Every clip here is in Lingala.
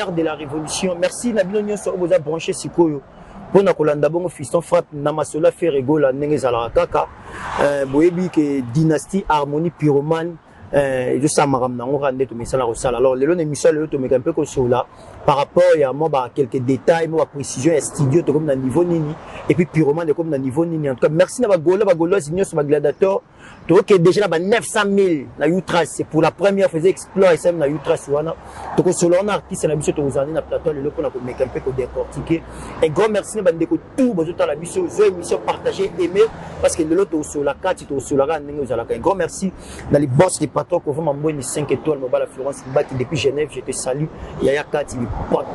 l'art de la révolution. Merci Nabino Nyonso vous a branché Sikoyo. Pour na kolanda bongo fiston frappe na masola fait rigola ndenge zala kaka. Boyebi que dynastie harmonie pyromane je sais maram nango rande to misala rosala. Alors lelo na émission lelo to meka un peu ko sola par rapport à moi ba quelques détails moi précision studio to comme na niveau nini et puis pyromane comme na niveau nini. En tout cas merci na ba golo signo sur ba gladiateur. Donc déjà là 900 000 na Utras c'est pour la première faisait exploit SM na Utras wana to ko solo na artiste na biso to uzani na plateau le ko na ko meka un peu ko décortiquer et grand merci na bande ko tout bozo ta la biso zo émission partager aimer parce que le lot to la carte to solo la ndenge uzala ka grand merci dans les boss les patrons ko vraiment moi 5 étoiles mobile Florence Baki depuis Genève je te salue Yaya Kati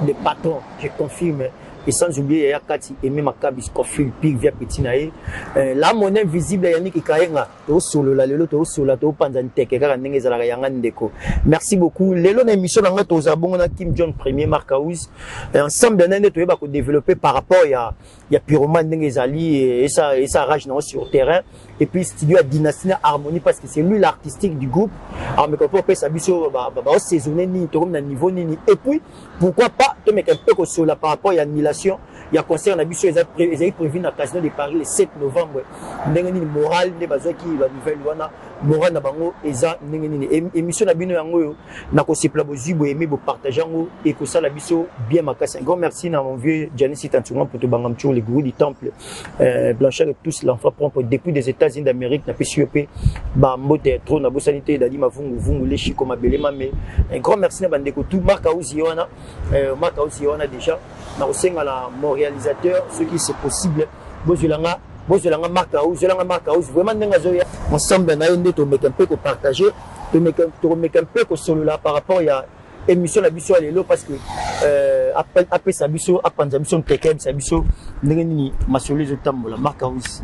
les patrons je confirme. Et sans oublier Yaya Kati et même Makabis Kofil Pig via Petit Naé. La monnaie visible Yannick Kayenga to solo la lelo to solo to panzante kaka ndenge za la yanga ndeko. Merci beaucoup. Lelo na émission nga to zabongo na Kim John Premier Mark House. Ensemble de nende to ba ko développer par rapport ya pyromane ndenge zali et ça rage non sur terrain et puis studio à Dynastie Harmonie parce que c'est lui l'artistique du groupe. Alors mais quand on peut s'abiso ba saisonner ni to comme na niveau ni et puis pourquoi pas te mettre un peu ko solo par rapport ya il y a concert na biso ils prévu na Casino de Paris le 7 novembre ndenge nini moral de bazaki la nouvelle wana moral na bango eza ndenge nini émission na bino yango na ko sepla bozibo aimer bo partager yango et ko sala biso bien makasi. Un grand merci na mon vieux Janice Tantunga pour te bangam les gourous du temple Blanchard et tous l'enfant propre depuis des États-Unis d'Amérique na PCP ba mbote trop na bo sanité dali mavungu vungu les chiko mabelema mais un grand merci na bande ko tout Mark House wana déjà na osengala mon réalisateur ce qui c'est possible bozolanga Mark House vraiment ndenga zoya ensemble na yende to meka un peu ko partager to meka un peu ko solo là par rapport à émission la biso lelo parce que après sa biso apanza biso tekeb sa biso ndenge nini masolo zo tambola Mark House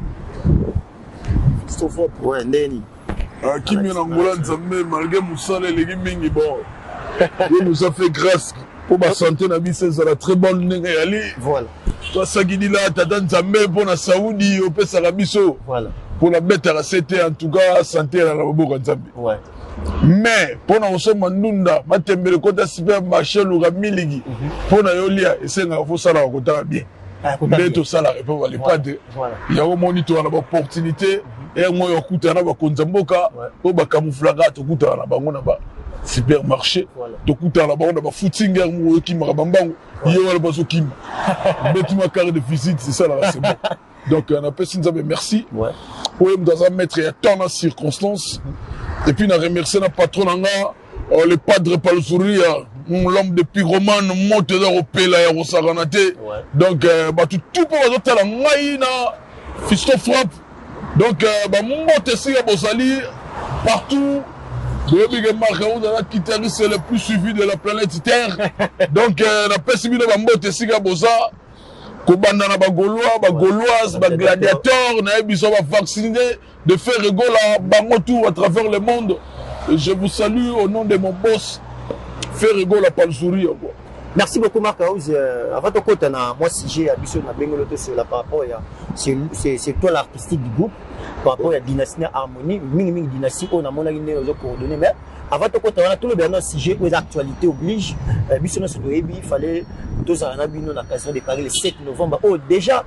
sauf pour ndeni Kimi na ngola nzambe malgré musala legi mingi bon il nous a fait grâce pour ma santé na biso ça la très bonne ndenge yali voilà toi ça qui dit là tata nzambe pour na Saoudi au pesa la biso voilà pour la bête à c'était en tout cas santé na la bobo nzambe ouais mais pour na osoma ndunda matembele kota supermarché luka miligi pour na yolia esenga faut ça la kota bien mais tout ça la réponse les pas de il y a au moniteur na opportunité et moi yokuta na ba konzamboka o ba camouflage to kuta na bango na ba supermarché to kuta na bango na ba footing mo ki marabambango yo wala bazo kim betima carte de visite c'est ça là c'est bon donc on appelle Sinzabe merci ouais pour dans un maître et tant en circonstances et puis on a remercié notre patron le padre Palsouria l'homme de pyromane monte dans au pela ya rosaranate donc bah tout pour autres la ngaina fiston frappe donc bah monte si ya bozali partout le Mark House la guitariste c'est le plus suivi de la planète Terre donc la pessimine ba monte si ya boza kobanda na ba gauloise ba gladiateur na biso ba vacciné de faire rigola bango tout à travers le monde. Et je vous salue au nom de mon boss faire rigola pas le sourire quoi. Merci beaucoup Mark House. Avant de côté moi si j'ai habitué na bengoloto sur la par rapport à c'est toi l'artistique du groupe par rapport à Dynastie Harmonie mingi dynastie on a mon aligné aux coordonnées mais avant de côté on a tout le bien sujet aux actualités oblige biso sur il fallait deux ans bino na Casino de Paris le 7 novembre oh déjà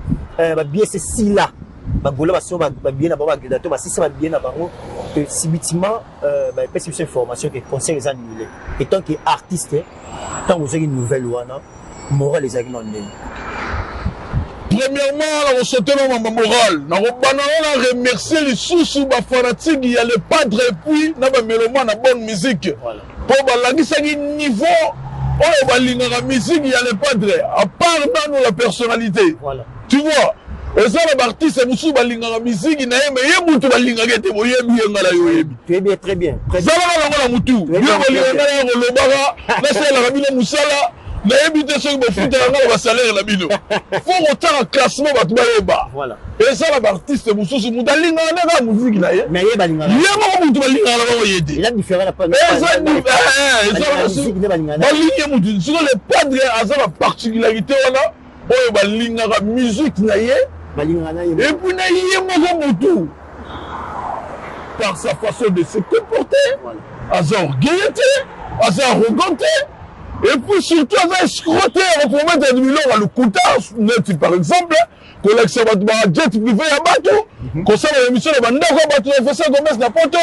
bien c'est si là bagola baso bien na ba gladiateur ba si ça bien na bango si bâtiment parce que c'est information que conseil les annulé et tant que artiste tant vous avez une nouvelle ouana moral les agents non premièrement on sauter dans ma morale na remercier les sous ba fanatique il y a le padre et puis na ba mélomane na bonne musique pour ba lagisa niveau oh ba linga la musique il y a le padre à part dans la personnalité voilà tu vois et ça les artistes musu ba linga la musique na yeme yebutu ba linga kete boyebi ngala yoyebi tu es bien très bien ça va la mutu yo ba linga na lobara na c'est la rabino musala na yebite so ba futa ngala ba salaire la bino faut autant un classement ba tuba voilà et ça les artistes musu mudalinga na la musique na ye mais ye ba linga ye mutu ba linga la ba yede il a différent la pas ça musique ba mutu sur les padres à sa particularité wana oyo ba linga la musique na ye et puis na ye moko mutu par sa façon de se comporter à sa orgueilleté à sa arroganté Et puis surtout, ça escroqué, on peut mettre 1 million à le coûter, net par exemple, collection de jet privé à bateau, qu'on sait l'émission de Bandako, bateau, on fait ça comme ça, n'importe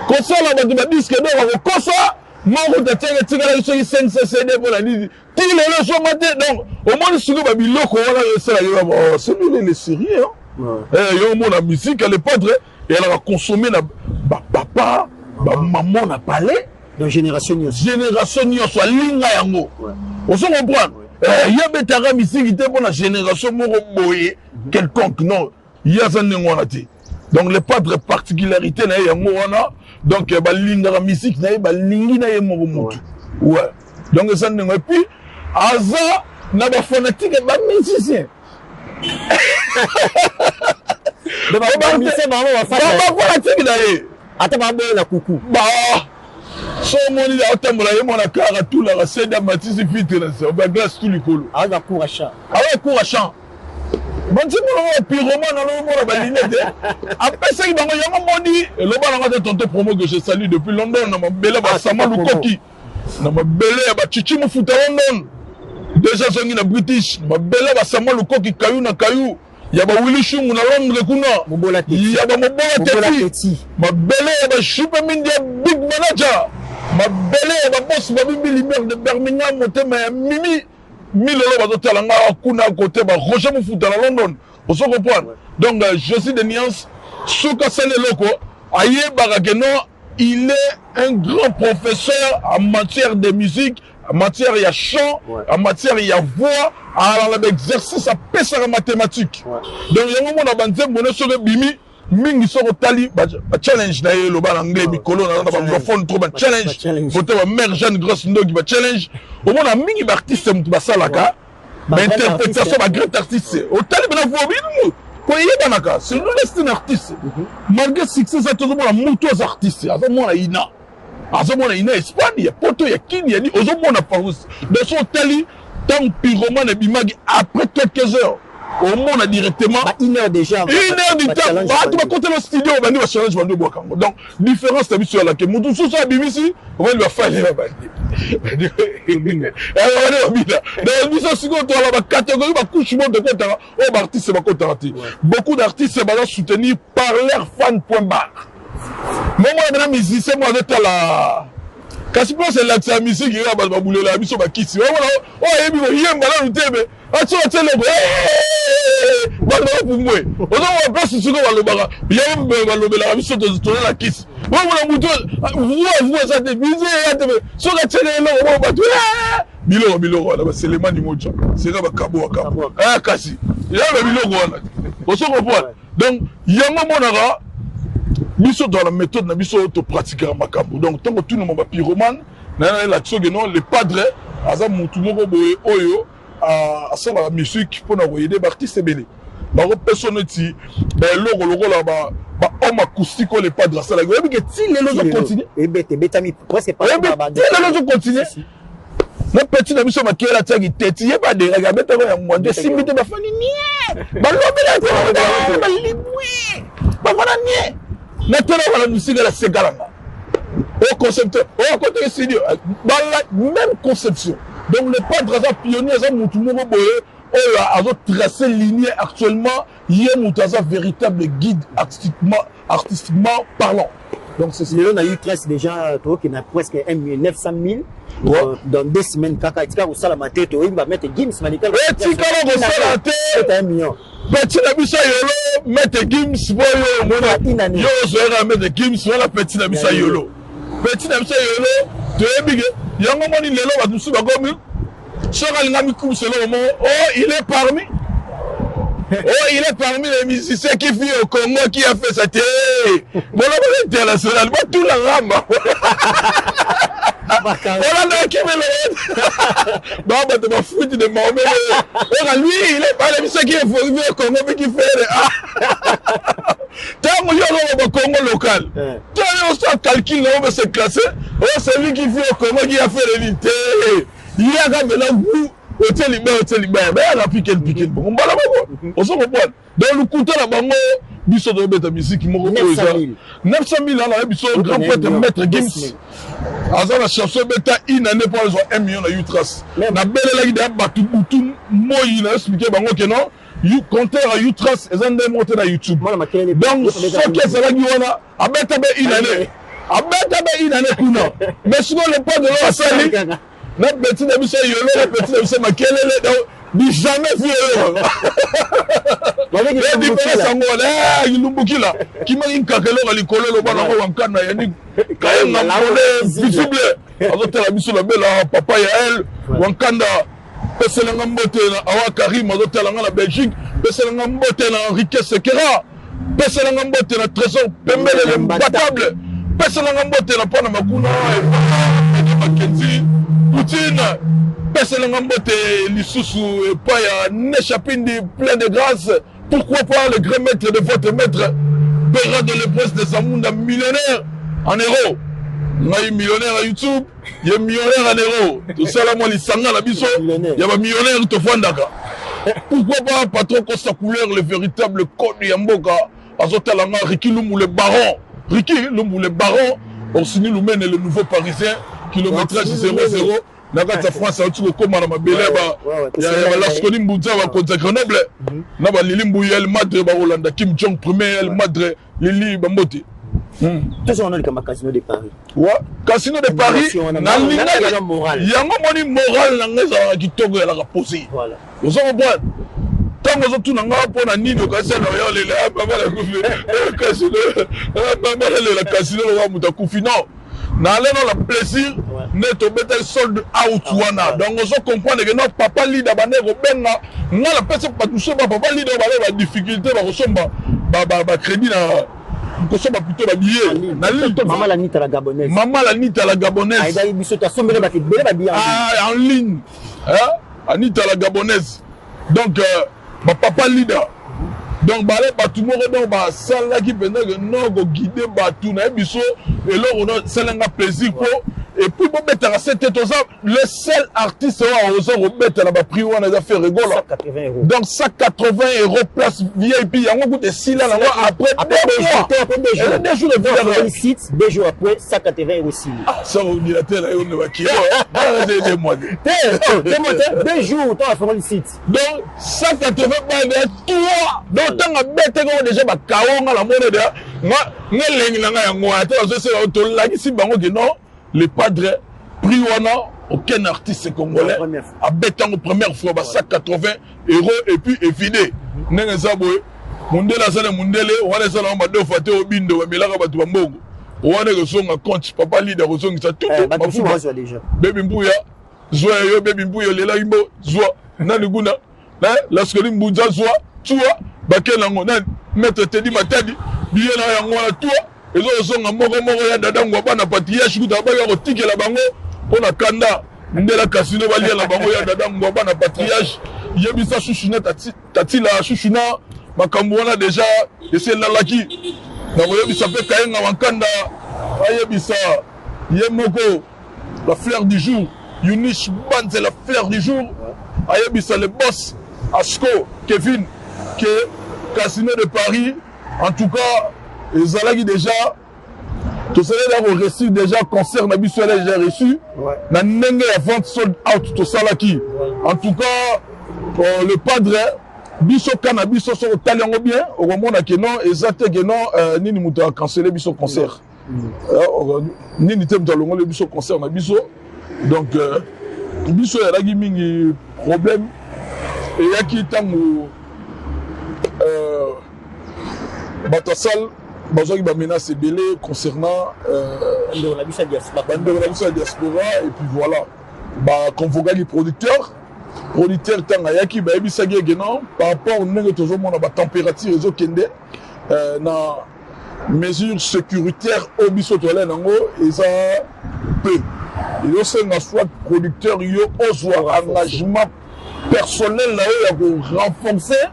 qu'on sait la disque d'or, on fait ça, moi, on a tiré 5 CD pour la nuit. Qui le jour matin, donc, au moins, si vous avez mis l'eau, c'est lui, il est sérieux, hein. Il y a un monde la musique, elle est pas très, et elle a consommé, papa, maman, n'a pas l'air. Donc génération nyonso alinga yango ozo comprendre il y a betara musique te pour la génération moko boye quelconque non il y a ça ngona te donc les pas de particularité na yango wana donc balinga la musique na balingi na yemo motu ouais donc ça ngo et puis aza na ba fanatique ba musicien de ba musicien ba fanatique na ye ata ba na kuku bah so moni la otambola ye mona kara tout la seda matisi fitre ça ba glace tout likolo aza cour à champ cour à champ banti mo pyromane na lo mona ba linete après ça bango yango moni lo bana ngata tonto promo que je salue depuis London na mabele ba sama lukoki na mabele ba chichi mo futa London déjà zongi na British mabele ba sama lukoki kayu na kayu ya ba Willy Shungu na Londres kuna ya ba mobola teti mabele ya ba super media big manager mabele ya ba boss ba bibili maire de Birmingham motema ya mimi milolo bazotala nga kuna côté ba Roger Mufuta na London on se comprend donc je suis de nuance suka sale loko aye barageno il est un grand professeur en matière de musique en matière il y a chant en matière il y a voix alors l'exercice à pesa la mathématique donc yango mona banze mona soko bimi mingi soko tali ba challenge na ye lo ba anglais mikolo na ba microphone trop ba challenge côté ba mère Jeanne Grosse Ndogi ba challenge au mona mingi ba artiste mutu ba salaka ba interprétation ba grand artiste au tali bana vo binu ko yeba naka c'est un artiste malgré succès ça tout le monde mutu aux artistes ça mona ina azomona ina Espagne poto ya kini ya ni ozomona parus de son tali tant pyromane bimagi après quelques heures au monde a directement 1 heure déjà 1 heure du temps tu vas compter le studio on va dire challenge bandu bokango donc différence ta mission là que mutu so so bimisi on va lui faire les bandi alors bila dans mission siko to la catégorie ba couche monde de kota o ba artiste ba kota beaucoup d'artistes ba soutenus par leurs fans point barre moi na musicien moi de la kasi po c'est la musique ya ba bulela biso ba kisi voilà oh yebi ko yemba la ntebe acho tele ko ba pour moi ozo wa place siko ba lobaka yemba ba lobela biso to la kisi voilà muto vous ça de bize ya tebe so ka tele lo ba tu bilo la ba selemani moja c'est ka ba kabo kasi ya ba bilo wana ozo ko donc yango monaka biso dans la méthode na biso to pratiquer makambo donc tant que tout le monde va pyromane na la tsoge non le padre aza mutu moko boye oyo a ça la musique pour na aider artiste belé ba personne ti ba loko la ba homme acoustique le padre ça la yebi que ti les autres continuer et betami presque pas ba les autres continuer na petit na biso makela tsaki teti yeba de la beta ko ya mwande simite ba fani nie ba lobela ba libwi ba fana nie maintenant voilà musique la segalanga au concepteur au côté studio dans la même conception donc le padre a pionnier ça mutu moko boye a tracé ligne actuellement il est un véritable guide artistiquement parlant donc c'est on a eu trace déjà qui n'a presque 1,9 million dans 2 semaines kaka tika ko sala mateto il va mettre Gims Manical tika ko sala te 1 million petit na biso yolo mettre Gims boyo mona yo sera mettre Gims wala petit na biso yolo to ebige yango moni lelo ba dusu ba gomi sera ngami kum selo mo il est parmi les musiciens qui vivent au Congo qui a fait ça bon là international pas tout la ramba voilà là qui me le bah tu vas foutre de Mahomet lui il est pas les musiciens qui vivent au Congo mais qui fait tant que yo au Congo local tant on se calcule on va se classer c'est lui qui vit au Congo qui a fait l'unité il y a quand même là hôtel libre ben la piquer bon on va là on se comprend dans le couteau là bango biso to beta musique moko 900 000 ala biso grand poète maître Gims azana chanson beta une année pour les 1 million na Utras na belela ida batu butu moyi na expliquer bango que non you compter à Utras et zande monter na YouTube donc ce qui est là wana abeta be une année kuna mais souvent le pas de l'eau sali na petit de biso yolo na petit de biso makelele du jamais vu la différence en moi ilumbukila kimaki kakelo likolo lo bana ko wankana yani kayenga mole visible azotela biso la bela papa ya elle wankanda peselanga mbote na awa Karim azotela nga na Belgique peselanga mbote na Enrique Sekera peselanga mbote na Trésor Pembele le Batable peselanga mbote na pana makuna et Mackenzie Poutine peselanga mbote lisusu et pas ya n'échappine plein de grâce. Pourquoi pas le grand maître de votre maître paiera de l'épresse de Zamunda millionnaire en euros. Naï millionnaire à YouTube, il y a millionnaire en euros. Tout ça là, moi, les sangs à la biso, il y a un millionnaire qui te font d'accord. Pourquoi pas patron Costa Couleur, le véritable code de Yamboka, Azotalanga, Ricky Lumou le baron. Ricky Lumou le baron, Orsini Loumen est le nouveau parisien, kilométrage 0-0. Nakata France a tuko koma na mabele ya Laskoni Mbunza wa konza Grenoble na ba Lili Mbuya el Madre ba Rolanda Kim Jong premier el Madre Lili Bambote tout ça on a le casino de Paris casino de Paris na linga yango moni moral na ngeza kitoko ya la poser voilà vous en boîte tango zo tuna nga pona nini ka sala yo le ba la kufi casino ba la casino wa mutakufi non na leno la plaisir ne to beta solde out wana donc on se comprendre que notre papa leader ba ne ko benga nga la personne pas toucher ba papa leader ba la difficulté ba resomba ba crédit na ko somba plutôt ba billet na maman la nita la gabonaise aïda biso ta sombele ba kibele ba billet en ligne hein anita la gabonaise donc ba papa leader donc balé batu moko donc ba sala ki penda que non go guider batu na biso et là on a selanga plaisir ko et puis bon mettre à cette tête le seul artiste au remettre na ba prix on a fait rigolo 180 €. Donc 180 € place VIP yango coûte 6 là après 2 jours de site 2 jours après 180 € aussi. Ah ça ordinateur là on va qui des mois 2 jours toi faire le site. Donc 180 balles toi donc tanga bête ko déjà ba kaonga la monnaie de nga lengi na nga yango ata zo se to la ki si bango que non le padre prix wana aucun artiste congolais a bétango première fois 180 € et puis effidé ndenge za boye mundela sala mundele wana sala ba do fate obindo ba melaka batu ba mbongo wana ko songa compte papa leader ko songa tout déjà baby mbuya zwa yo baby mbuya lela imbo zwa nani guna la skoli mbunza zwa tua bakela ngo nani maître Teddy Matadi biela yango na tua ezo songa moko ya dada ngwa bana patriarche kuta ba yo tikela bango pona kanda ndela casino balia la bango ya dada ngwa bana patriarche yebisa chuchuna tatila chuchuna makambo wana déjà ese lalaki na yebisa pe kayenga wankanda ayebisa yemoko la fleur du jour Yunish Band c'est la fleur du jour ayebisa le boss Asco Kevin que casino de Paris en tout cas ezalaki déjà tout ça là au récit déjà concert na biso là j'ai reçu na ndenge ya vente sold out tout ça là qui en tout cas le padre biso kana biso so talango bien au moment que non exact que non nini muto a canceller biso concert nini tem talongo le biso concert na biso donc biso ya lagi mingi problème et yaki tango batasal bazaki ba menace belé concernant la diaspora et puis voilà ba convoquer les producteurs tanga yaki ba ebisaki non par rapport au ndenge toujours mona ba température ezo kende na mesure sécuritaire au biso toile nango eza peu yo senga soit producteur yo ozwa engagement personnel là ya ko renforcer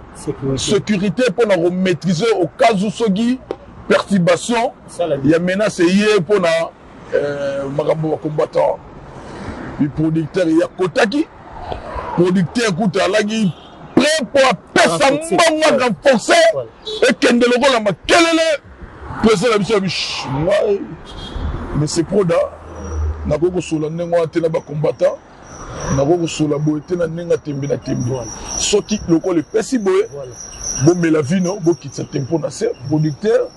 sécurité pour na maîtriser au cas où sogi perturbation il y a menace yé pour na makambo combattant le producteur il y a Kotaki producteur écoute alagi prêt pour apesa mbongo renforcer et kende lokola makelele pesa la biso ngai mais c'est proda nako kosola ndenge wana te na bacombattant nako kosola boye te na ndenge atembe na tembe soki lokola epesi boye bomela vino bokitisa tempo na se producteur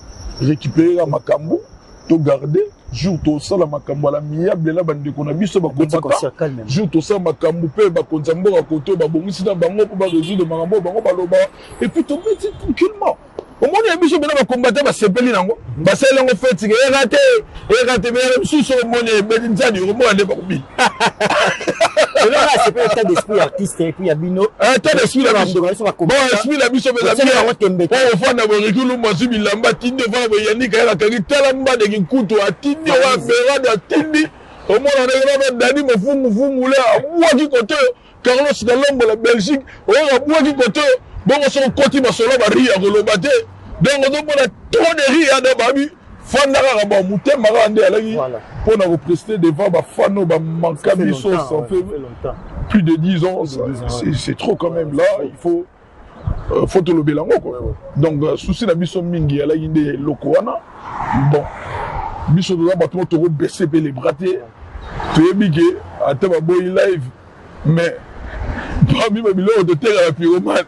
récupérer makambo to garder jour tosala makambo ala miable na bandeko na biso bacombattant jour tosala makambo mpe bakonza mboka koto babongisi na bango mpo barésoudre makambo bango baloba et puis tometi tranquillement omoni ya biso bena bacombattant basepeli nango basali yango feti ke erate meyaka misusu omoni ebeli nzani omona nde bakobi c'est pas état d'esprit artiste et puis Abino état d'esprit la biso bon esprit la biso beza bien on fana bo rikulu masu bilamba tindi fana bo yanika ya kangi tala mba de kinkuto atindi wa berada atindi omona na dani mofumu la mwaki kote Carlos Galombo la Belgique o mwaki kote bon so koti basolo ba ria koloba te donc on a trop de ria de babi fandaka ba mutema rande alaki pour nous prester devant ba fano ba manka biso ça fait plus de 10 ans c'est trop quand même là il faut te le belango quoi donc souci la biso mingi alaki nde lokoana bon biso doit ba to baisser les bras te yebike ata ba boy live mais parmi ma bilo de terre la pyromane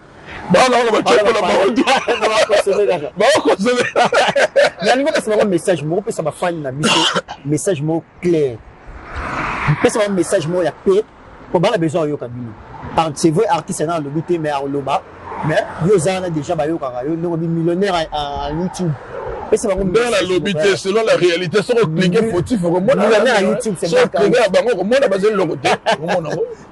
message clair message ya paix pour bana besoin yo kabino c'est vrai artiste na le but mais aloba mais yo zana déjà ba yo kaka yo millionnaire à YouTube dans la lobité selon la réalité sur cliquer fautif millionnaire à YouTube c'est pas bango mona bazeli lokote mona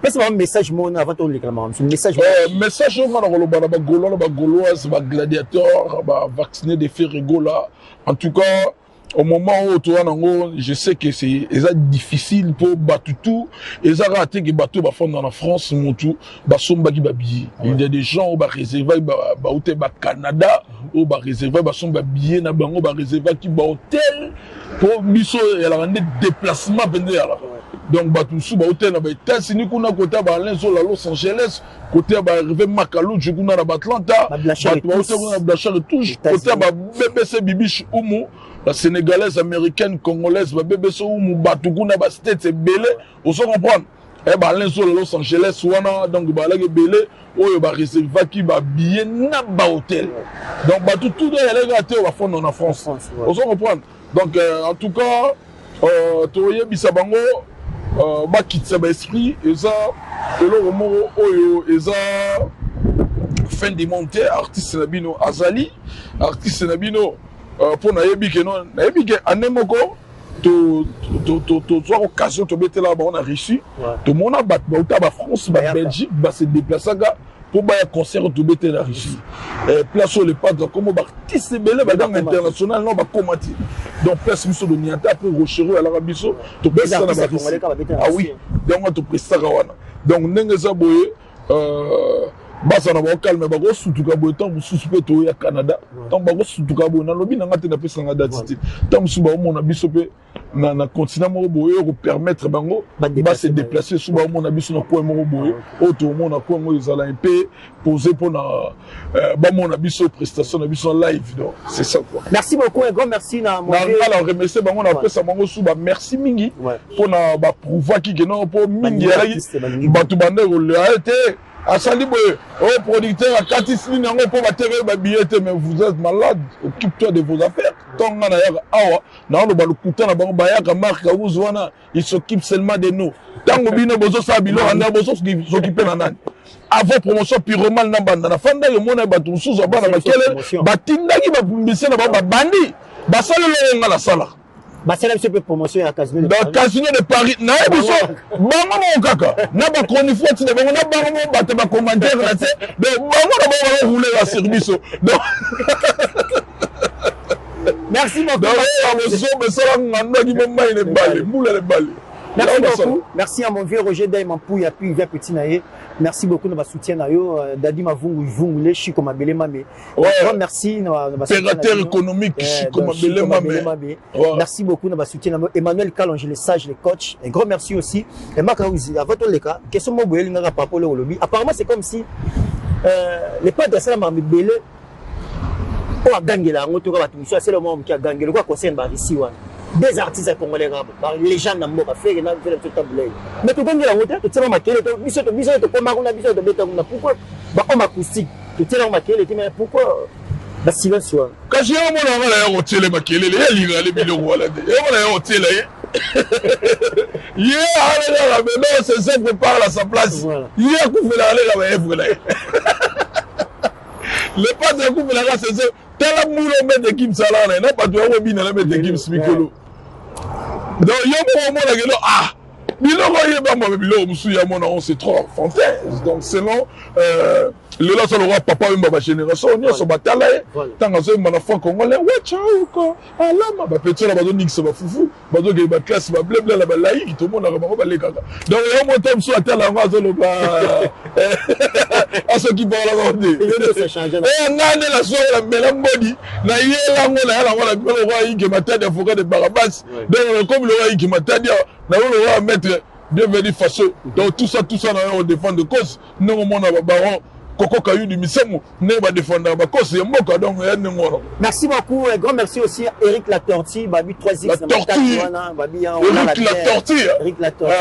c'est un message mon avant de réclamer message message on va le bana ba gauloise ba gladiateur ba vacciner des faits rigola en tout cas au moment où tu je sais que c'est difficile pour Batutu et ça raté que bateau ba fond dans la France mon tout ba somba qui ba billet il y a des gens au ba réserver ba hôtel ba Canada au ba réserver ba somba billet na bango ba réserver qui ba hôtel pour biso et la rendre déplacement pendant là donc Batutu sous ba hôtel na ba États-Unis kuna côté ba Los Angeles côté ba arriver Macalou je kuna na Atlanta ba hôtel touche côté ba BBC Bibiche Oumou la sénégalaise, américaine, congolaise, BBC ou Moubatou, ba state belé, on se comprend. Eh ben l'un sur Los Angeles, wana donc ba la belé, ou ba réserver qui ba billet na ba hôtel. Donc ba tout est gâté au fond en France. On se comprend. Donc en tout cas, toye bisabango ba kitsa ba esprit et ça le mot oyo et ça fin de montée artiste Nabino Azali, artiste Nabino pour nayebi que non nayebi que anemoko to soit occasion to mettre là on a réussi tout le monde a battu ba France ba Belgique ba se déplacer pour ba concert to mettre la Russie place sur les pattes comme ba artiste belé ba dans international non ba commenter donc place miso de niata après rocheru à l'Arabie Saoudite to besa na ba ah oui donc on to prestaka wana donc ndenge za boye basa na ba calme ba go sutuka boye tant mususu pe to ya Canada tant ba go sutuka boye na lobi na ngate na pesa nga date tant musu ba mo na biso pe na continent mo boye ko permettre bango ba se déplacer sous ba mo na biso na ko mo boye auto mo na ko mo izala pe poser pour na ba mo na biso prestation na biso live donc c'est ça quoi. Merci beaucoup un grand merci na mon alors remercier bango na pesa bango sous ba merci mingi pour na ba prouver ki que non pour mingi ba tu bande ko le été Asali boye, oh producteur, à Katisli nango pour battre ba billet, mais vous êtes malade, occupe-toi de vos affaires. Tant na ya awa, na on ba lukuta na bango ba ya ka marque uzwana, il s'occupe seulement de nous. Tango bino bozo sa bilo anda bozo s'occuper na nani. Avant promotion pyroman na banda na fanda yo mona ba tusuzo ba na bakele, batindaki ba pumbise na ba bandi. Ba sala lo ngala sala. Bah c'est là un peu promotion à Casino de Paris. Casino de Paris. Na biso bango mo kaka. Na ba chronique de bango na bango mo ba te ba commentaire là c'est. Donc bango na ba rouler la service. Donc merci beaucoup. Merci beaucoup. Merci à mon vieux Roger Daïman Pouya puis Via Petit Naé. Merci beaucoup de votre soutien nayo Dadi Mavungu Vungule Chiko Mabele Mame. Merci opérateur économique Chiko Mabele Mame. Merci beaucoup de votre soutien Emmanuel Kalonge le sage le coach. Un grand merci aussi. Et Makaouzi à votre cas question mo boyelinga papa le lobby. Apparemment c'est comme si les padres ça m'a belé pour gangela ngo to ba tumiswa c'est le moment qui a gangela quoi concerne ba ici wana des artistes congolais par les gens na mboka fait na faire tout tableau mais to gangela ngo to tsema makele to biso to koma kuna biso to beta kuna pourquoi ba homme acoustique to tsema makele mais pourquoi ba silence wana quand j'ai un moment là on télé makele ya linga le biloko wala de ya wala on télé yeah ala mais non c'est ça qui parle à sa place yeah ku fela la ba evre là le pas de coup la race c'est tala mulo met de Kim Salana na pas de wo bi na le met de Kim Smikolo donc yo mo la gelo ah biloko yeba mo biloko musu ya mona on c'est trop fantaise donc selon le là sur le roi papa une baba génération on so batala tanga zo mana fa congolais ouais ciao ko alama ba petit la ba do nix ba fufu ba do ge ba classe ba blabla la ba laïque tout le monde ba ba le kaka donc yo mo tem so atala ngo zo le ba à ce qui parle la monde et ngane la so la melambodi na yela ngo la la le roi yike matadi avocat de Barabas donc comme le roi yike matadi na le roi mettre bienvenue face donc tout ça on défend de cause non mon baron Coco Caillou du Misemo ne va défendre ba cause mboka donc ya ngoro. Merci beaucoup et grand merci aussi à Eric la Tortue babi 3x la tortue babi on la tortue Eric la Tortue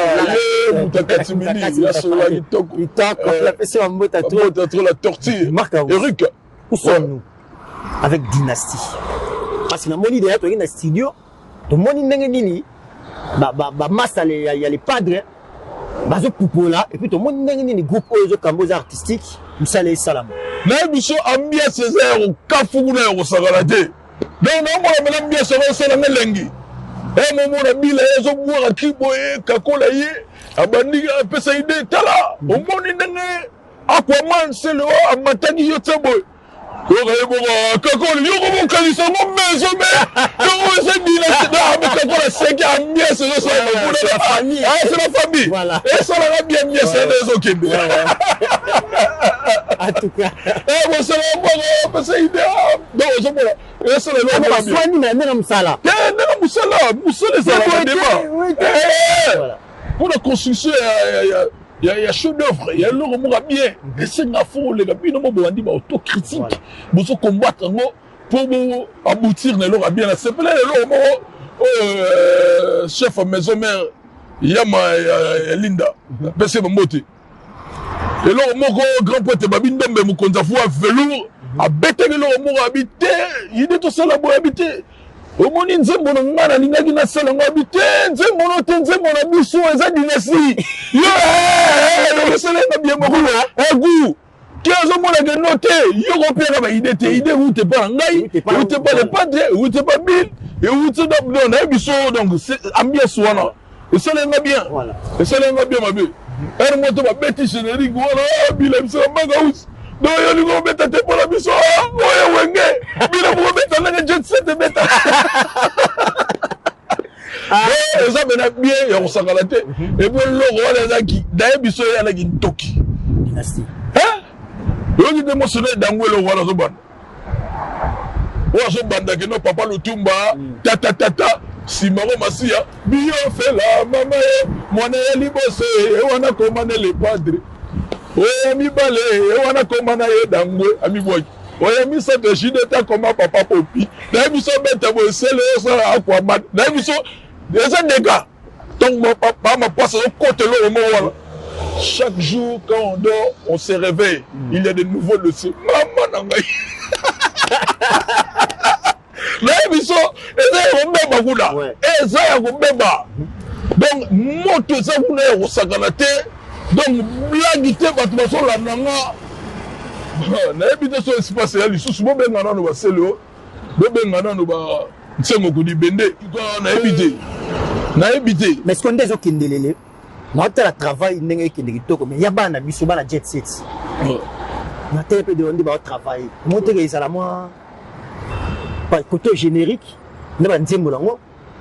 mutatimini ya sola kitoko on l'a fait sur mbota trop la tortue Eric où sommes-nous avec Dynastie parce que na moni derrière toi dans studio to moni ndenge nini ba massa il y a les padres bazo pupola et puis to moni ndenge nini groupe ozo kamboza artistique musale salam na biso ambia César o kafuguna yo sagalate donc na mo na ambia so na ngelengi e mo na bila ezo buwa kiboye kakola ye abandi pesa ide tala o moni ndenge Aquaman c'est le amatagi yo tsebo kakoli yo ko kalisa mo mezo me yo se Dynastie da me kakola seki ambia c'est la famille c'est la famille voilà et ça la bien c'est des okende en tout cas bon c'est la bonne parce que idée donc je vois et c'est le nom soigné mais na musala musala ça va débat voilà pour la construction il y a chef d'œuvre il y a le mot bien et c'est na fou les gars bino mo bandi ba autocritique bozo combattre ngo pour aboutir na lo bien c'est pas le mot chef maison mère yama Linda pese mbote et là moko grand poète babi ndombe mukonza fu velours a beteli lo moko habité yide to sala bo habité omoni nzembo na ngana ningaki na sala ngo habité nzembo no te nzembo na biso eza Dynastie yo sala na bien moko egu qui a mona que noté yo ko pera ba idée où te pas ngai où te pas le padre où te pas bil et où te donc na biso donc ambiance wana et sala na bien voilà et sala na bien mabe er moto ba beti générique voilà bila biso manga us do yo ni go beta te pour la biso oye wenge bila mo beta na jet set beta ça mena bien ya ko sakalate et puis le roi là qui d'ailleurs biso ya la qui toki Dynastie yo qui émotionné dangwelo wala zo banda wa zo banda que no papa Lutumba tata Simaro Masia, bien fait la maman, mon libosé, et on a commandé les padres. Oh, mi balé, et on a commandé d'angwe, ami boy. Oh, mi sa de chideta comme papa Popi. D'ailleurs, mi so bête à vous, c'est le sang à Aquaman. D'ailleurs, mi so, des dégâts. Donc, mon papa m'a passé au côté là au moment. Chaque jour, quand on dort, on se réveille. Il y a de nouveaux dossiers. Maman, nangai. Là biso eza mbeba kula eza ya kubeba donc moto eza kuna ya kusakana te donc blagi te bato basola nanga na ebite so espace ya lisusu bobenga nano baselo bobenga nano ba nsengo kudi bende na ebite mais ce qu'on dit okendelele na otala travail ndenge ekende kitoko mais ya bana biso bana jet set na tele pe de on dit ba travail monter ezala moi côté générique na banzembo lango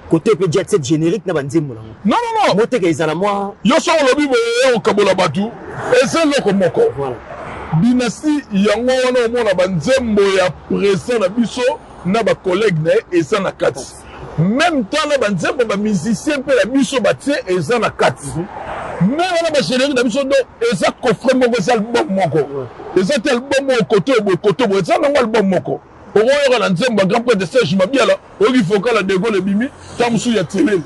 côté pe jet set générique na banzembo lango non mote ke ezala moi yo so lobi bo yo kabola batu et c'est loko moko voilà Dynastie yango wana omona banzembo ya présent na biso na ba collègue na eza na kati même temps na banzembo ba musicien pe la biso batie eza na kati mais wana ba chérie na biso do eza coffret moko eza album moko eza tel album moko côté bo eza nango album moko okoyoka na nzembo grand prêtre de Serge Mabiala oki vocal la de Gaulle bimi tamusu ya télé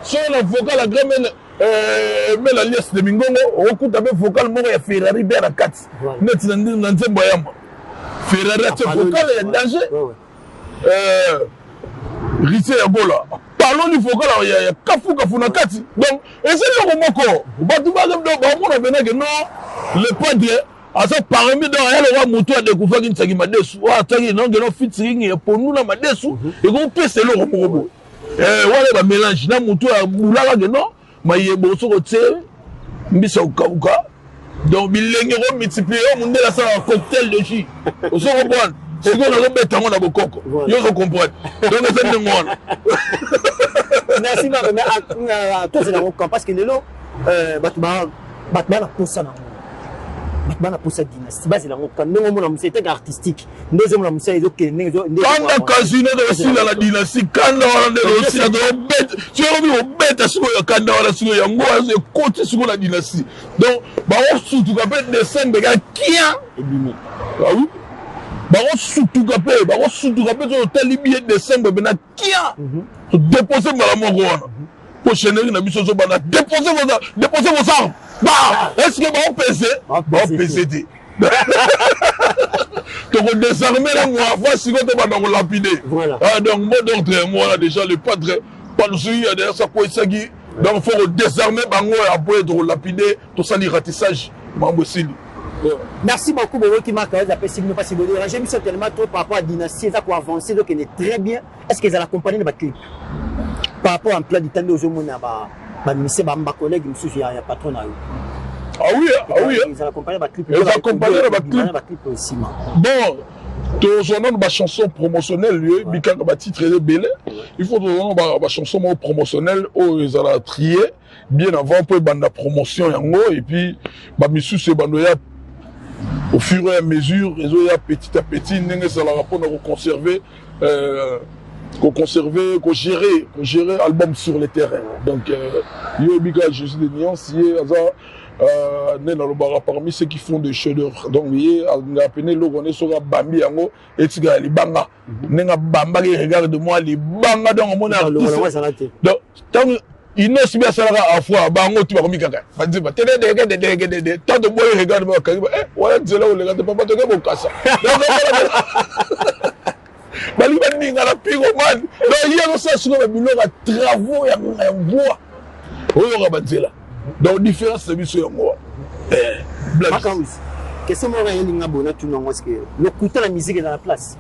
so na vocal la grand mel alias de Mingongo okuta be vocal moko ya Ferrari be na kati net na nzembo yamba Ferrari ate vocal ya danger Rite ya Gola parlons du vocal ya kafu na kati donc eza loko moko batu ba mona benake non le padre asa parmi dans elle wa moto a découvert une sagi madesu wa tangi non geno featuring ya ponu na madesu et qu'on peut se loko moko wale ba mélange na moto a bulaka geno mayebo soko tse mbisa ukauka donc bilenge ko multiplier au monde la ça cocktail de jus on se comprend si on a bête on a bokoko yo se comprendre donc c'est de moi merci mais toi c'est dans parce que lelo batma la poussa Batman a poussé dynastie. Base la montagne. Nous on a musée artistique. Nous on a musée donc quand on casino aussi la dynastie quand on est aussi la bête. Tu as vu au bête sur le quand on a sur le ngo on côté sur la dynastie. Donc bah on surtout capé dessin de gars qui a ah oui. Bah on surtout capé sur tel billet dessin de bena qui a déposer malamu ngona. Pour chénéri na biso zo bana déposer vos armes. Bah, est-ce que on PC donc on désarmer la moi voici quand on va lapider ah donc mot d'ordre moi déjà le padre pas nous il y a derrière ça quoi ça qui donc faut désarmer bango après de lapider tout ça les ratissages mambo sili. Merci beaucoup Bobo qui m'a appelé si nous pas si vous j'ai mis tellement trop par rapport à dynastie ça pour avancer donc il est très bien est-ce qu'ils allaient accompagner le clip par rapport à un plan du temps de Jomona ma collègue monsieur il y a patron là. Ah oui ils accompagnent ma clip aussi bon ton nom de chanson promotionnelle lui bika ba titre de belé il faut ton nom ba chanson promotionnelle où ils allaient trier bien avant pour banda promotion yango et puis ba misu se bando ya au fur et à mesure ils ont petit à petit n'enge ça la rapport à conserver qu'on gérer album sur le terrain donc yo bika je suis des nuances parmi ceux qui font des chefs-d'œuvre donc voyez on a appelé le on est sur bambi yango et tiga libanga nenga bamba qui regarde moi libanga donc on a donc tant il ne se bien ça à fois bango tu vas comme kaka va dire tant de boy regarde moi ouais c'est là où les gars papa te go kasa bali bani ngala pigo man donc il y a ça sur le boulot à travaux ya bois oyo ka batela donc différence c'est biso yango qu'est-ce que moi il nga bona tu non parce que le couteau la musique est dans la place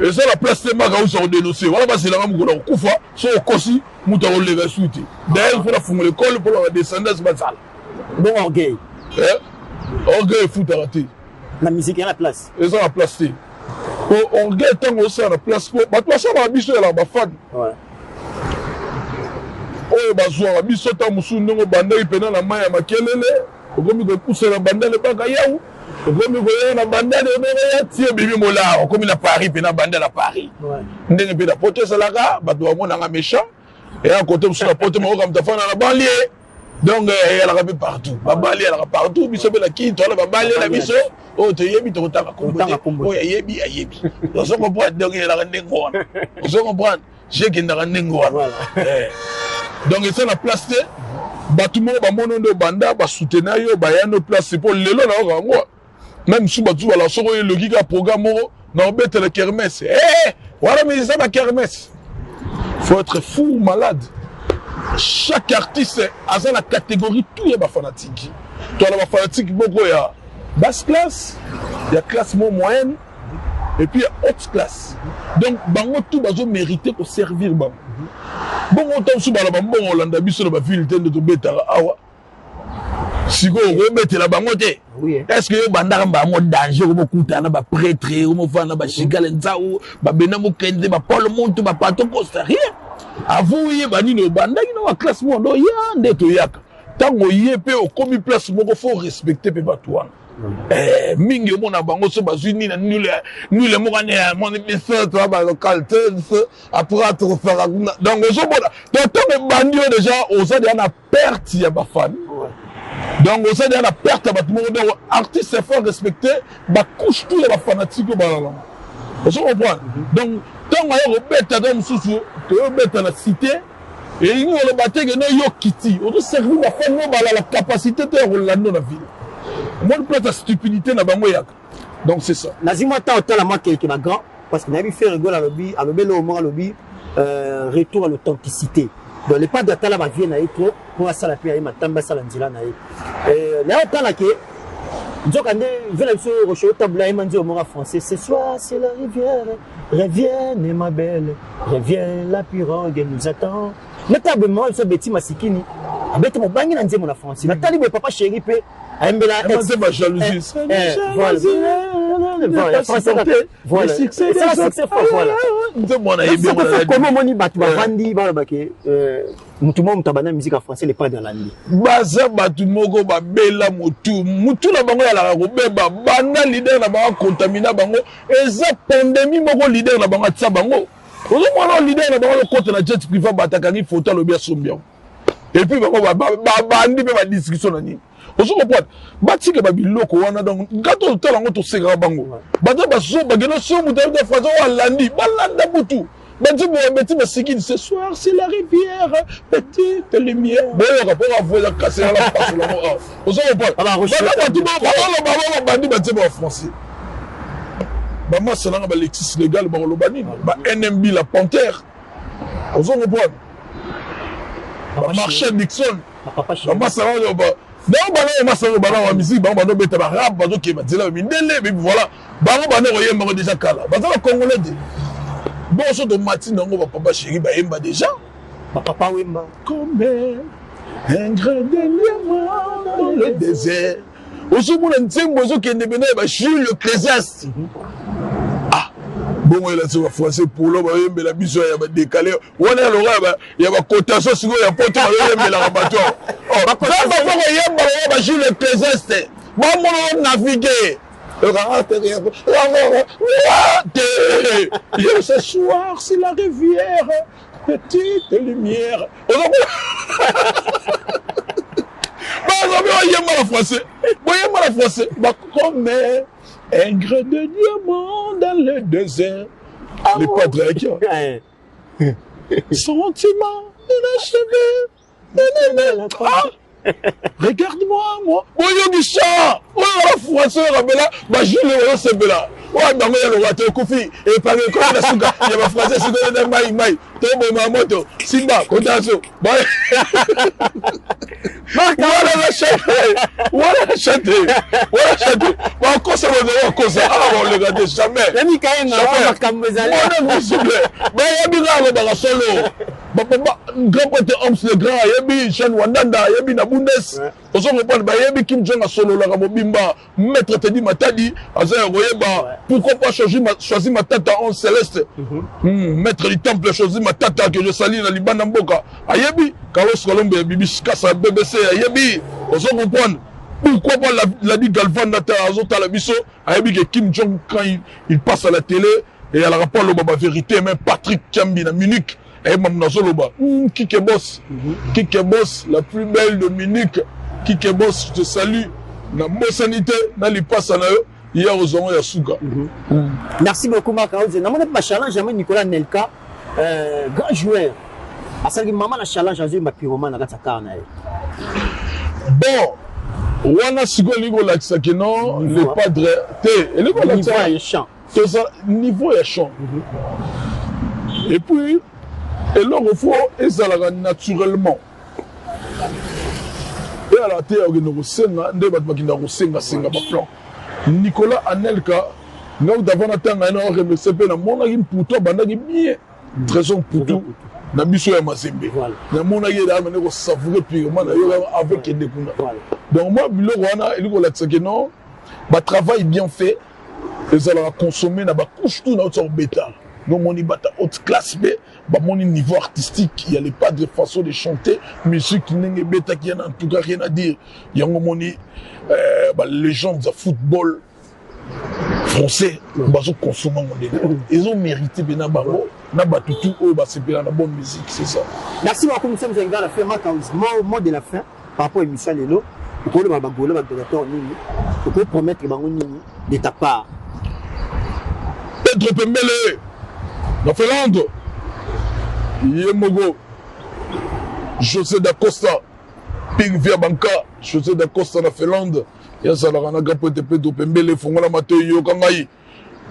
et ça la place c'est maka où ça dénoncer voilà parce que là ngam ko kufa so kosi muta ko lega suite d'ailleurs pour la fumer l'école pour la descendance basal bon orgueil orgueil foot arrêté la musique est dans la place et ça la place on gagne tant aussi à la place pour ba place ba biso la ba fan ouais oyo bazwa biso ta musu ndongo bandai pena na maya makelele okomi ko pousser na bandale pa kayau okomi ko na bandale ya tie bibi mola okomi na Paris pena bandale à Paris ndenge pe da pote salaka ba do mona nga méchant et à côté musu na pote mo comme ta fana na banlieue donc elle a partout ba banlieue elle a partout biso be la ki to la ba banlieue la biso o te yebi to taka kombo o yebi on se comprend donc elle a ndengo on se comprend j'ai qui na ndengo donc c'est la place bâtiment ba monondo banda ba soutenir yo ba yano place pour lelo na ngo même si batu ala soko le giga programme na obete le kermesse voilà mais ça la kermesse faut être fou ou malade chaque artiste a la catégorie tout est ba fanatique toi la fanatique beaucoup ya basse classe il y a classe moyenne et puis haute classe donc bango tout bazo mériter pour servir bango bon on tombe sur la bon Hollande biso na ba ville de to betara awa siko remettre la bango te est-ce que banda ba mo danger ko kutana ba prêtre ko fana ba shigale nzao ba bena mo kende ba Paul Montu ba pato Costa rien avu ye ba nino banda ino wa classe mondo ya ndeto yaka tango yepe o komi place moko faut respecter pe batouana mingi mona bango so bazuni na nule mo kane mon ministre to ba local après to faire donc zo bona to to bandio déjà aux a na perte ya ba fan Donc, on sait la perte à bâtiment. Donc, artiste est fort respecté, bah, couche tout les fanatiques au ballon. On se comprend. Donc, tant qu'on a bête à l'homme sous, que bête à la cité, et il nous a battu que nous yo kitty. On doit servir la femme, la capacité de Rolando dans la ville. Moi, je place la stupidité dans la moyenne. Donc, c'est ça. Nazima ta autant la moi qui est grand, parce qu'on a vu faire rigole à l'obbi, à l'obbi, retour à l'authenticité. Donc, les pas d'attendre la vie na trop pour ça la paix à matamba ça l'andila na là autant là que donc quand je vais sur rocher table là manzo au français ce soir c'est la rivière reviens ma belle reviens la pirogue nous attend notablement ce bêtis masikini abete mo bangi na nzemo na français natali be papa chéri pe aimbela c'est ma jalousie voilà voilà c'est ça c'est fort voilà comment moni batu bavandi balobake mutu mo mutabana musique en français les pas dans la nuit baza batu moko babela mutu na bango ya la kobeba banda leader na bango contaminer bango eza pandémie moko leader na bango tsa bango ozo mwana leader na bango côté na jet privé batakangi photo lo bien sombia et puis bango bandi pe ba discussion na ni ozo comprendre batike ba biloko wana donc gato tala ngo to seka bango baza baso bageno so mutu de façon walandi balanda butu ce soir c'est la rivière petite lumière bon on va pas voir casser la passe là on se reprend en français bah moi c'est là ba Lexis légal ba lobani ba NMB la panthère on se reprend ba marché Nixon moi ça va ba non ba non ça va ba musique ba no beta ba rap ba zo ke ba dila mindele mais voilà ba no ba no yemba déjà kala ba za congolais bon, on de matin, on va papa chéri, bah, Emba déjà. Papa Wemba. Comme un grain de diamant dans le désert. Au second, on tient un qui est devenu, bah, Jules le Clésaste. Ah, bon, il a ce français pour l'homme, il y a la mission, il y a décalé. On a l'oreille, il y a ma cotation, il y a pas de rabattoir. Oh, quand il y a Jules le Clésaste, bon, on a navigué. Ce soir, c'est la rivière, petite lumière. Comme un grain de diamant dans le désert. Les padres, sentiment inachevé. Regarde-moi, moi. Oh, il y a du sang. Oh, la français, là, bah, je le sais, là. Oh, dans le roi, tu Kofi. Et par le corps de Suga, il y a ma français, c'est de Maï. Tu es ma moto. Simba, Kodazo. Voilà la chanter. Voilà la chanter. Voilà la chanter. Bah, encore ça va devoir comme ça. Ah, on le regarde jamais. La Mikaïna, on va cambezaler. Non, s'il vous plaît. Bah, il y a bien dans la solo. Grand pote Homs le grand, yebi Chan Wandanda, yebi na Bundes. On se reprend, yebi Kim Jong a solo la Mobimba, maître Teddy Matadi, Azaya Royeba, pourquoi pas choisir ma tata en céleste? Maître du temple, choisir ma tata que je salue dans Liban Mboka. Ayebi, Carlos Colombe, Bibi Kassa, BBC, Ayebi, on se reprend. Pourquoi pas la dit Galvan Nata Azota la Bisso, Ayebi que Kim Jong quand il passe à la télé, et à la rapport le baba vérité, même Patrick Chambi à Munich. Et Mamna Soloba, Kike Boss, la plus belle de Munich, Kike Boss, je te salue. Na Mossanité, na li passe à eux, hier aux hommes et à Souga. Merci beaucoup, Marc. Je n'ai pas challenge, jamais Nicolas Nelka, grand joueur. À ça, maman, la challenge, j'ai eu ma pyromane à la carne. Bon, on a Sigo Laxa qui non, le padre, le niveau est champ. Niveau est champ. Et puis, et là, il faut que naturellement. Et à la terre, Nicolas Anelka, nous avons atteint un remercié mon ami pour toi, bien. Trésor pour tout. Na biso ya mazembe. Na mona yeda amener ko savourer purement avec des kuna. Donc moi biloko wana eliko la tsakeno ba travail bien fait. Ils allaient consommer na ba couche tout na autre bêta. Donc mon ibata haute classe B, bah mon niveau artistique, il y a pas de façon de chanter, musique n'engé bêta qui en tout cas rien à dire. Il y a un moment bah légende de football français, bah ils consomment mon délire. Ils ont mérité bien na baro, na batutu oh bah c'est bien la bonne musique, c'est ça. Merci beaucoup, nous sommes arrivés à la fin, mot de la fin par rapport à l'émission Lelo. Pourquoi le Mabagolo, Mabagator, pourquoi promettre de ta part? Pedro Pembele, la Finlande, Yemogo, José da Costa, Ping Via Banca, José da Costa, la Finlande, Yasalarana Gapote Pedro Pembele, Fongola Matoi, Yokangai,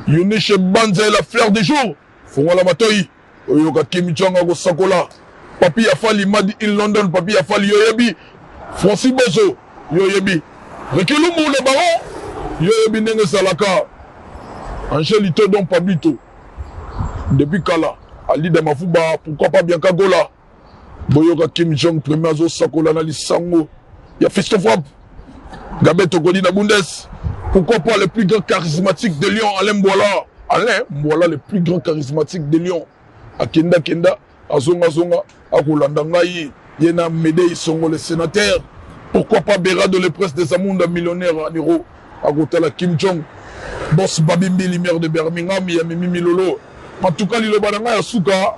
Yunishe Banza, la fleur des jours, Fongola Matoi, Oyoka Kim Jong, Sakola, Papi Afali, Madi in London, Papi Afali, Yoyebi, Francis Bozo, Yoyebi, Rekilumu le baron, Yoyebi Nenge Salaka, Angélito Don Pablito, depuis Kala, Ali Damafouba, pourquoi pas Bianca Gola, Boyoka Kim Jong, premier Azo Sakola, Nali Sango, il y a Fisto Frappe, Gabet Tokodi na Bundes, pourquoi pas le plus grand charismatique de Lyon, Alain Mboala, Alain Mboala, le plus grand charismatique de Lyon, Akenda Kenda, Azonga Zonga, Akulandangaï, Yena Médei Songo, le sénateur, pourquoi pas Berado, le prince des Amonda, millionnaire en euros, Agotala Kim Jong, Boss Babimbi, lumière de Birmingham, Yamimi Milolo. En tout cas, Lilo Badanga Yasuka,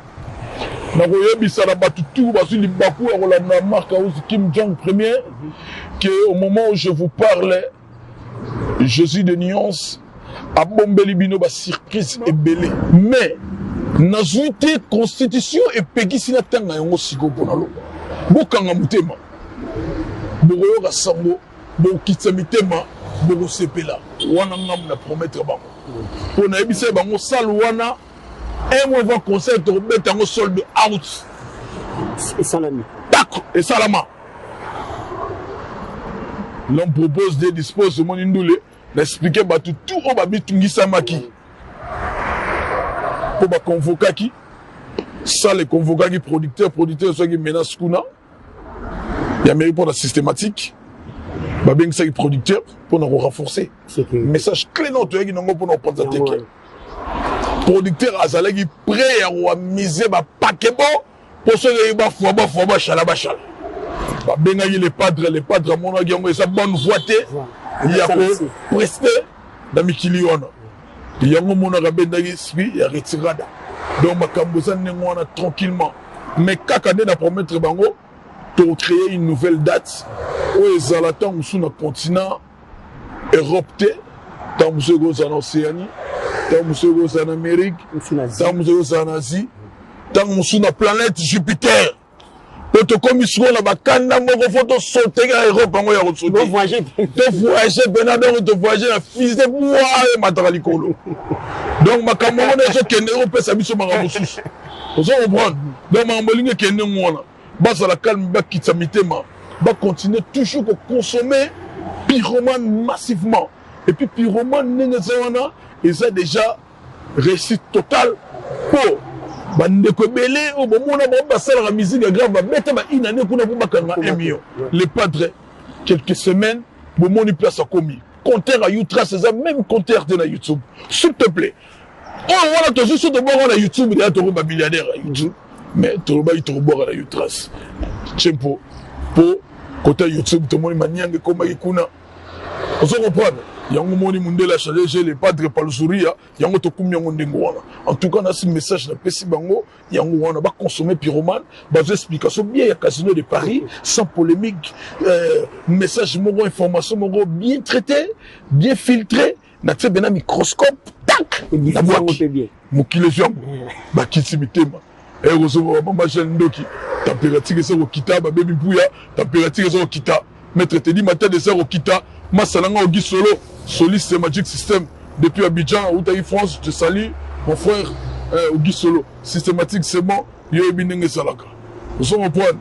Nagoyebi Sarabatu, Basu Libaku, Rolanda Marc Kim Jong premier, que au moment où je vous parle, je suis de nuance, à Bombelibino, surprise et belé. Mais, Nazuite, constitution et Peggy Sinatanga, Yongo Sigo Ponalo. Bokanga Mutema, Boroyo Rassango, Bokitsamitema, Boro Sepela, Wana Nam na promettre Bango. Pour Naibise Bango, Sal Wana, un mauvais conseil de remettre un solde out. Et Salami. Tac, et Salama. L'homme propose de disposer de mon indoulé, d'expliquer tout au babi Tungi Samaki. Pour ma convoquer qui, ça les convoquer qui producteurs, soit qui menace Kuna. Il y a mérite pour la systématique. Babing ça qui producteur pour nous renforcer. Message clé dans toi qui n'ont pas pour nous prendre attaquer. Producteur azalé qui prêt à miser ba paquet bon pour ceux qui ba fois chala. Babing les padres mon qui ont ça bonne voité. Il y a presté dans Mikiliona. Il y a un monde qui a ben il y a retirada. Donc ma cambosa n'engouana tranquillement. Mais kakade na promettre bango pour créer une nouvelle date où les alatans sur le continent Europe, tant que vous en Océanie, tant que vous en Amérique, tant que vous en Asie, tant que vous la planète Jupiter. Pour te commission la bacana, mon photo sauter à Europe, on va sauter. Voyager, Benador, de voyager la fille de moi et Matalikolo. Donc ma camarade est qui est Europe, ça mise sur ma raboussous. Vous allez comprendre. Donc ma moline qui est né moi. Bas à la calme, bas qui s'amitema, bas continuer toujours à consommer pyromane massivement. Et puis pyromane n'engagement, ils ont déjà réussite totale pour bandekobele au moment où on va faire la musique grave, va mettre une année pour nous battre un million. Les padres, quelques semaines, au moment où place a commis. Compteur à YouTube, c'est ça même compteur de YouTube. S'il te plaît. Oh voilà, tu es sur de voir à YouTube, il y a un milliardaire à YouTube. Mais tout le monde est boire à la YouTube. Tempo pour côté YouTube, tout le monde est maniang comme Ikuna. On se comprend. Il y a un moment où on a changé les padres par le sourire. Il y a un autre combien on dégoûte. En tout cas, on a ce message de Pessi Bango. Il y a un moment où on va consommer pyromane. Base explication bien. Il y a Casino de Paris sans polémique. Message mogo, information mogo bien traité, bien filtré. On a fait un microscope. Tac. La boîte. Moukile jambe. Bah qui s'imite moi. Et heureusement, maman jeune doki, température est au kita, ma baby pouya, température est au kita. Maître te dit matin de ça au kita, ma salanga au solo, Solis c'est Magic System. Depuis Abidjan, où t'as France, je salue mon frère au solo. Systématique c'est bon, yo ebinenge salaka. Vous en comprenez?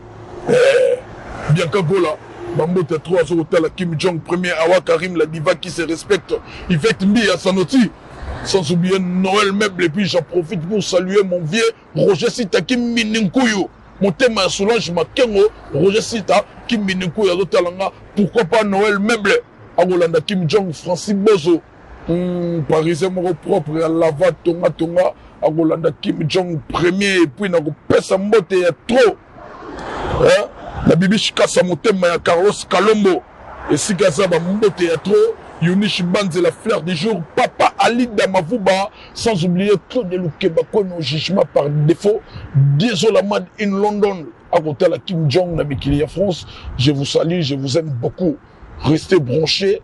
Bien Kagola, Bambo t'as 3 jours au Kim Jong premier, Awa Karim la diva qui se respecte, Yvette Mbi à Sanoti. Sans oublier Noël Meuble, et puis j'en profite pour saluer mon vieux Roger Sita Kim Mininkuyo. Mon thème à Solange Makengo, Roger Sita Kim Mininkuyo, pourquoi pas Noël Meuble, à Rolanda Kim Jong, Francis Bozo, Parisien mon propre, à Lava Tonga, à Rolanda Kim Jong premier, et puis n'a pas sa motte, il y a trop. La Bibi Chikasa, mon thème à Carlos Calombo, et si Gaza, mon motte, il y a trop. Yunish Banze, la fleur du jour, Papa Ali Damavouba, sans oublier Claude Loukeba, nos jugements par défaut, désolamad in London, à côté de la Kim Jong, Namikilia France, je vous salue, je vous aime beaucoup. restez branchés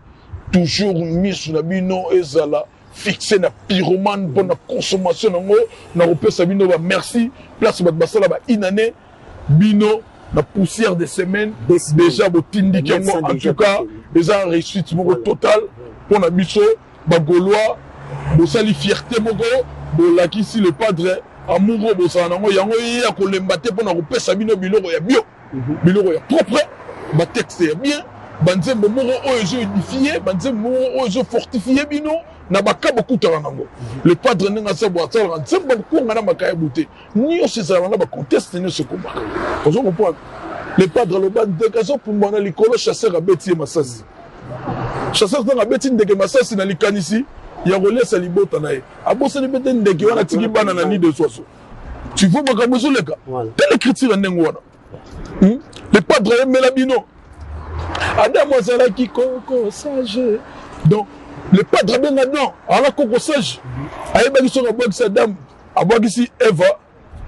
toujours mis sur la bino ezala fixé na pyromane pour la consommation nango na repesa bino ba merci place bat basala ba inane bino la poussière des semaines déjà botindi kango en tout cas les a réussite moko total pour na biso ba gaulois bosali fierté moko bolakisi le padre amoureux bosala nango yango ya kolemba te pour na repesa bino biloko ya bio biloko ya propre ba texte ya bien banzembo moko oyo ezo édifié banzembo moko oyo ezo fortifié bino na bakaba kutaka nango le padre nenga sa boa tsala nzembo kunga na makaya bute niyo sezala na ba conteste ne se komaka ozo comprendre le padre le bande kaso pour mona likolo chasseur abeti masasi chasseur na abeti ndeke masasi na likanisi ya rolesa libota na ye abosa ni bete ndeke wana tiki bana na ni de soso tu vois makambo zo leka telle écriture ndengo wana le padre aimela bino Adam Ozalaki Coco Sage. Donc, le padre ben Adam, ala Coco Sage. Aïe, sur la boîte Saddam, à boîte ici Eva,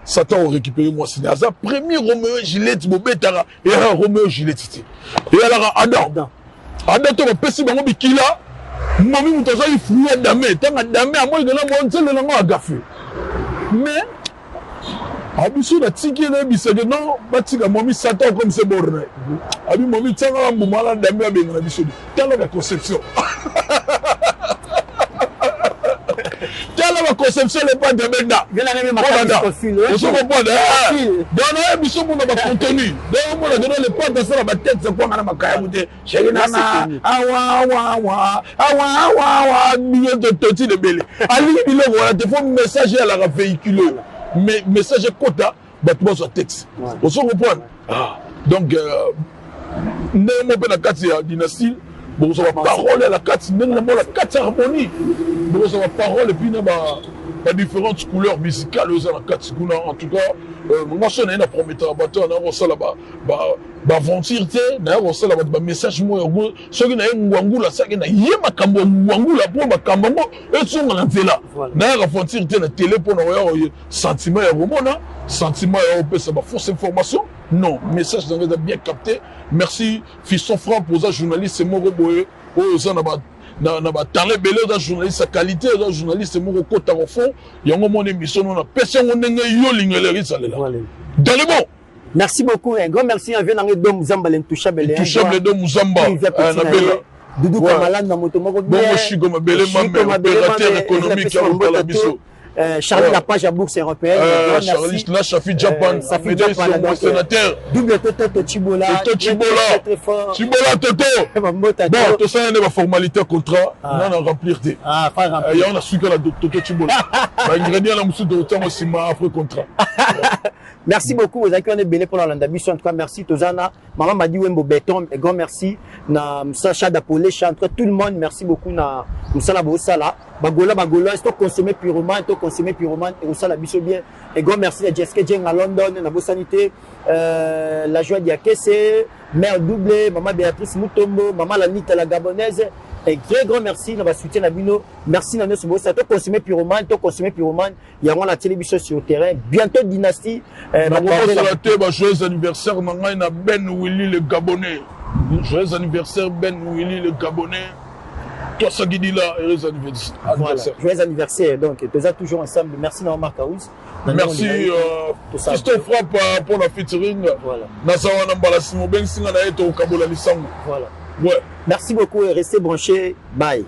Satan a récupéré moi. C'est un premier Roméo Gillette, Bobetara, et un Roméo Gillette. Et alors, Adam. Adam, tu vas passer dans mon bikila. Mami, tu as dit, fou, Adamé. Tu as Adamé, à moi, il y a un seul langue à gaffer. Mais, abiso na tiki na bisage non batika momi Satan comme c'est borné abi momi tsanga mbumala ndambe abenga na biso tala la conception tala la conception le pas de benda bien la même profil on se comprend dans la biso mon ba contenu donc mon donner le pas de ça la tête c'est quoi na makaya bute shegina na awa million de toti de belé ali biloko wala te faut message à la véhiculer mais message quota battement sur texte on se comprend donc némo pe la carte ya dynastie bon ça va parole à la carte némo la carte harmonie bon ça va parole et puis na ba différentes couleurs musicales aux la carte en tout cas moi je n'ai pas promettre bateau na ça là ba aventure te na ça là ba message moi soki na ngwangula saki na yema kambo ngwangula pour ba kambo et songa na nzela na aventure te na télé pour na sentiment ya romona sentiment ya opesa ba fausse information non message dans bien capté merci fiston franc pour ça journaliste moko boye o ça na ba talent belé da journaliste sa qualité da journaliste moko kota au fond yango mon émission na pesa ngonenge yo lingele risalela dans le bon. Merci beaucoup, un grand merci à Venangue Dom Zamba l'intouchable. Intouchable Dom Zamba. Doudou Kamalan dans Motomogo. Bon, je suis comme Belé Mamé, opérateur économique à Mbalabiso. Charlie Lapage à Bourse Européenne. Charlie Chafi Japan, sénateur. Double Toto Chibola. Toto Chibola. Chibola Toto. Bon, tout ça, il y a une formalité contrat. Non, remplir. Ah, pas remplir. Il y a un sucre là, Toto Chibola. Ingrédient, la mousse de autant aussi, après contrat. Merci beaucoup aux accueils belé pour l'Andabus. En tout cas, merci Tozana. Maman m'a dit Wembo Béton. Et grand merci. Na Sacha d'Apolé, tout le monde. Merci beaucoup. Na Moussala Boussala. Bagola, est-ce que consommer pyromane, et ça la biso bien. Et grand merci à Jessica Jeng à London, na Bossanité, la joie d'Yakese, mère doublée, maman Béatrice Moutombo, maman Lanita la Gabonaise. Et grand merci, na soutien à Bino. Merci na nous ça. Consommer pyromane, il y a la télévision sur le terrain. Bientôt dynastie. Joyeux anniversaire, na Ben Willy le Gabonais. Joyeux anniversaire Ben Willy le Gabonais. Toi, ça qui dit là, heureux anniversaire. Voilà, joyeux anniversaire. Donc, nous toujours ensemble. Merci, Naomar Kaouz. Merci, Christophe Frappe pour la featuring. Voilà. Voilà. Merci beaucoup et restez branchés. Bye.